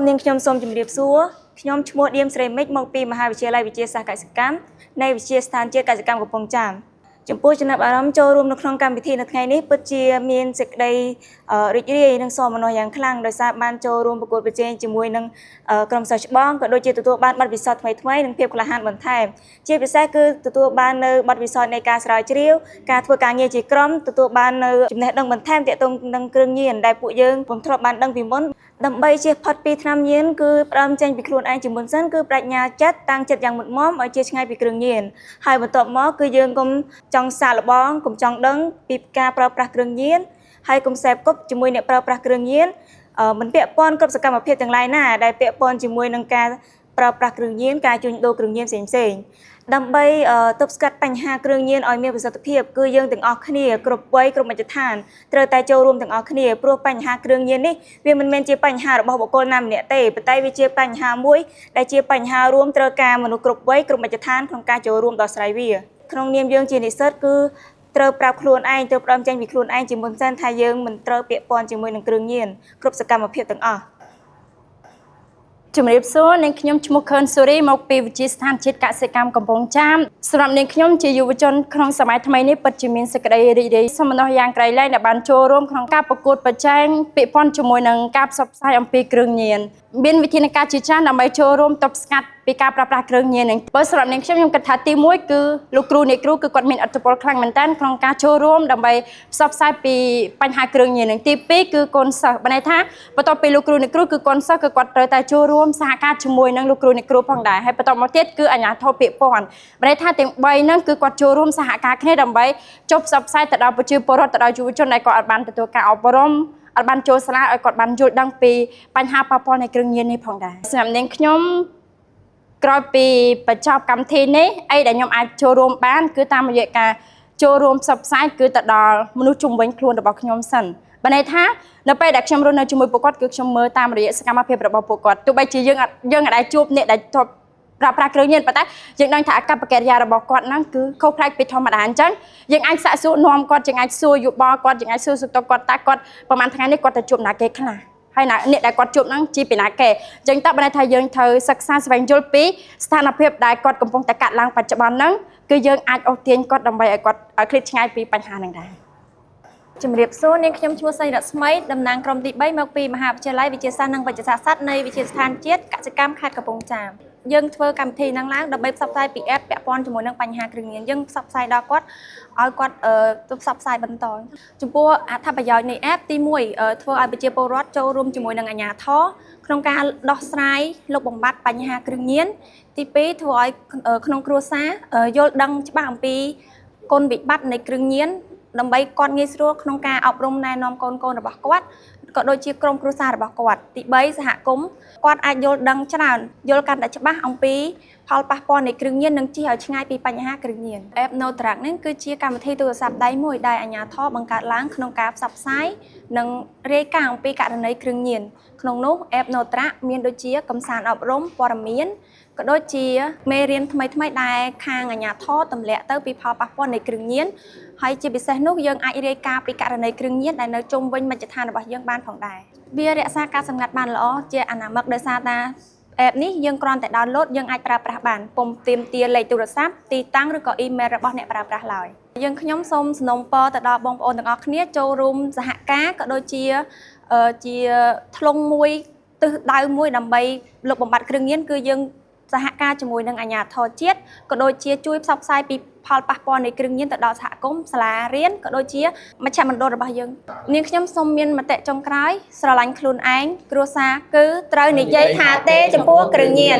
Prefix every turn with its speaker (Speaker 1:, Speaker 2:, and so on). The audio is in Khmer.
Speaker 1: នាងខ្ញុំសូមជម្រាបសួរខ្ញុំឈ្មោះឌៀមស្រីមិចមកពីមហាវិទ្យាល័យវិទ្យាសាស្ត្រកសិកម្មនៃវិទ្យាស្ថានជាតិកសិកម្មកំពង់ចាមចំពោះចំណាប់អារម្មណ៍ចូលរួមនៅក្នុងកម្មវិធីនៅថ្ងៃនេះពិតជាមានសេចក្តីរីករាយនិងសោមនស្សយ៉ាងខ្លាំងដោយសារបានចូលរួមប្រកួតប្រជែងជាមួយនឹងក្រុមសិស្សច្បងក៏ដូចជាទទួលបានបទពិសោធន៍ថ្មីនិងភាពក្លាហានបន្ថែមជាពិសេសគឺទទួលបាននៅបទពិសោធន៍នៃការស្រាវជ្រាវការធ្វើការងារជាក្រុមទទួលបាននៅចំណេះដឹងបន្ថែមទាក់ទងនឹងគ្រឿងញៀនដែលពួកយើងពុំធ្លាប់បានដឹងពីមុនដើម្បីជៀសផុតពីថ្នាំញៀនគឺផ្ដើមចេញពីខ្លួនឯងជាមុនសិនគឺប្រាជ្ញាចិត្តតាំងចិត្តយ៉ាងមុតមមឲ្យជៀសឆ្ងាយពីគ្រឿងញៀនហើយបន្ទាប់មកគឺយើងកុំចង់សាកល្បងកុំចង់ដឹងពីការប្រើប្រាស់គ្រឿងញៀនហើយកុំសេពគប់ជាមួយអ្នកប្រើប្រាស់គ្រឿងញៀនមិនពាក់ព័ន្ធគ្រប់សកម្មភាពទាំងឡាយណាដែលពាក់ព័ន្ធជាមួយនឹងការប្រើប្រាស់គ្រឿងញៀនការជួញដូរគ្រឿងញៀនផ្សេងៗដើម្បីទប់ស្កាត់បញ្ហាគ្រឿងញៀនឲ្យមានប្រសិទ្ធភាពគឺយើងទាំងអស់គ្នាគ្រប់វ័យគ្រប់មជ្ឈដ្ឋានត្រូវតែចូលរួមទាំងអស់គ្នាព្រោះបញ្ហាគ្រឿងញៀននេះវាមិនមែនជាបញ្ហារបស់បុគ្គលណាម្នាក់ទេប៉ុន្តែវាជាបញ្ហាមួយដែលជាបញ្ហារួមត្រូវការមនុស្សគ្រប់វ័យគ្រប់មជ្ឈដ្ឋានក្នុងការចូលរួមដោះស្រាយវាក្នុងនាមយើងជានិស្សិតគឺត្រូវប្រាប់ខ្លួនឯងត្រូវផ្ដើមចេញពីខ្លួនឯងជាមុនសិនថាយើងមិនត្រូវពាក់ព័ន្ធជាមួយនឹងគ្រឿងញៀនគ្រប់សកម្មភាពទាំងអស់ជំរាបសួរនាងខ្ញុំឈ្មោះខឿនស៊ូរីមកពីវិទ្យាស្ថានជាតិកសិកម្មកំពង់ចាមសម្រាប់នាងខ្ញុំជាយុវជនក្នុងសម័យថ្មីនេះពិតជាមានសេចក្តីរីករាយសោមនស្សយ៉ាងក្រៃលែងដែលបានចូលរួមក្នុងការប្រកួតប្រជែងពាក់ព័ន្ធជាមួយនឹងការផ្សព្វផ្សាយអំពីគ្រឿងញៀនមានវិធានការជាច្រើនដើម្បីចូលរួមទប់ស្កាត់ពីការប្រើប្រាស់គ្រឿងញៀននេះបើសម្រាប់នាងខ្ញុំគិតថាទី1គឺលោកគ្រូអ្នកគ្រូគឺគាត់មានឥទ្ធិពលខ្លាំងមែនទែនក្នុងការចូលរួមដើម្បីផ្សព្វផ្សាយពីបញ្ហាគ្រឿងញៀននេះទី2គឺកូនសិស្សបានន័យថាបន្ទាប់ពីលោកគ្រូអ្នកគ្រូគឺកូនសិស្សគឺគាត់ត្រូវតែចូលរួមសហការជាមួយនឹងលោកគ្រូអ្នកគ្រូផងដែរហើយបន្តមកទៀតគឺអាជ្ញាធរពាក់ព័ន្ធបានន័យថាទាំង3ហ្នឹងគឺគាត់ចូលរួមសហការគ្នាដើម្បីចុះផ្សព្វផ្សាយទៅដល់ប្រជាពលរដ្ឋទៅដល់យុវជនដែលគាត់អាចបានទទួលការអប់រំអត់បានចូលសាលាឲ្យគាត់បានយល់ដឹងពីបញ្ហាប៉ះពាល់នៃគ្រឿងញៀននេះផងដែរសម្រាប់នាងខ្ញុំក្រោយពីបញ្ចប់កម្មវិធីនេះអីដែលខ្ញុំអាចចូលរួមបានគឺតាមរយៈការចូលរួមផ្សព្វផ្សាយគឺទៅដល់មនុស្សជុំវិញខ្លួនរបស់ខ្ញុំសិនបានន័យថានៅពេលដែលខ្ញុំរស់នៅជាមួយពួកគាត់គឺខ្ញុំមើលតាមរយៈសកម្មភាពរបស់ពួកគាត់ទោះបីជាយើងអាចដែលជួបអ្នកដែលធ្លាប់ប្រើប្រាស់គ្រឿងញៀនប៉ុន្តែយើងដឹងថាអាកប្បកិរិយារបស់គាត់ហ្នឹងគឺខុសប្លែកពីធម្មតាអញ្ចឹងយើងអាចសាកសួរនាំគាត់យើងអាចសួរយោបល់គាត់យើងអាចសួរសុខទុក្ខគាត់តើគាត់ប្រហែលថ្ងៃនេះគាត់ទៅជួបណាគេខ្លះហើយអ្នកដែលគាត់ជួបហ្នឹងជាពីណាគេអញ្ចឹងតើបានថាយើងត្រូវសិក្សាស្វែងយល់ពីស្ថានភាពដែលគាត់កំពុងតែកាត់ឡើងបច្ចុប្បន្នហ្នឹងគឺយើងអាចអូសទាញគាត់ដើម្បីឲ្យគាត់ឃ្លាតឆ្ងាយពីបញ្ហាហ្នឹងដែរជំរាបសួរនាងខ្ញុំឈ្មោះសីរស្មីតំណាងក្រុមទី3មកពីមហាវិទ្យាល័យវិទ្យាសាស្ត្រនិងវិទ្យាសាស្ត្រនៃវិទ្យាស្ថានជាតិកសិកម្មខេត្តកំពង់ចាមយើងធ្វើកម្មវិធីហ្នឹងឡើងដើម្បីផ្សព្វផ្សាយពី app ពាក់ព័ន្ធជាមួយនឹងបញ្ហាគ្រឿងញៀនយើងផ្សព្វផ្សាយដល់គាត់ឲ្យគាត់ផ្សព្វផ្សាយបន្តចំពោះអត្ថប្រយោជន៍នៃ app ទី1ធ្វើឲ្យប្រជាពលរដ្ឋចូលរួមជាមួយនឹងអាជ្ញាធរក្នុងការដោះស្រាយលុបបំបាត់បញ្ហាគ្រឿងញៀនទី2ធ្វើឲ្យក្នុងគ្រួសារយល់ដឹងច្បាស់អំពីគុណវិបត្តិនៃគ្រឿងញៀនដើម្បីគាត់ងាយស្រួលក្នុងការអប់រំណែនាំកូនៗរបស់គាត់ក៏ដូចជាក្រុមគ្រួសាររបស់គាត់ទី3សហគមន៍គាត់អាចយល់ដឹងច្រើនយល់កាន់តែច្បាស់អំពីផលប៉ះពាល់នៃគ្រឿងញៀននិងជៀសឲ្យឆ្ងាយពីបញ្ហាគ្រឿងញៀន App NoTrack នេះគឺជាកម្មវិធីទូរស័ព្ទដៃមួយដែលអាជ្ញាធរបង្កើតឡើងក្នុងការផ្សព្វផ្សាយនិងរាយការណ៍អំពីករណីគ្រឿងញៀនក្នុងនោះ App NoTrack មានដូចជាកំសាន្តអប់រំព័ត៌មានក៏ដូចជាមេរៀនថ្មីៗដែលខាងអាជ្ញាធរទម្លាក់ទៅពីផលប៉ះពាល់នៃគ្រឿងញៀនហើយជាពិសេសនោះយើងអាចរាយការណ៍ពីករណីគ្រឿងញៀនដែលនៅជុំវិញមជ្ឈដ្ឋានរបស់យើងបានផងដែរវារក្សាការសម្ងាត់បានល្អជាអនាមិកដោយសារថា app នេះយើងគ្រាន់តែ download យើងអាចប្រើប្រាស់បានពុំទាមទារលេខទូរស័ព្ទទីតាំងឬក៏ email របស់អ្នកប្រើប្រាស់ឡើយយើងខ្ញុំសូមសនំពរទៅដល់បងប្អូនទាំងអស់គ្នាចូលរួមសហការក៏ដូចជាធ្លុងមួយទិសដៅមួយដើម្បីលុបបំបាត់គ្រឿងញៀនគឺយើងសហការជាមួយនឹងអាជ្ញាធរជាតិក៏ដូចជាជួយផ្សព្វផ្សាយពីផលប៉ះពាល់នៃគ្រឿងញៀនទៅដល់សហគមន៍សាលារៀនក៏ដូចជាមជ្ឈមណ្ឌលរបស់យើងនាងខ្ញុំសូមមានមតិចុងក្រោយស្រឡាញ់ខ្លួនឯងគ្រួសារគឺត្រូវនិយាយថាទេចំពោះគ្រឿងញៀន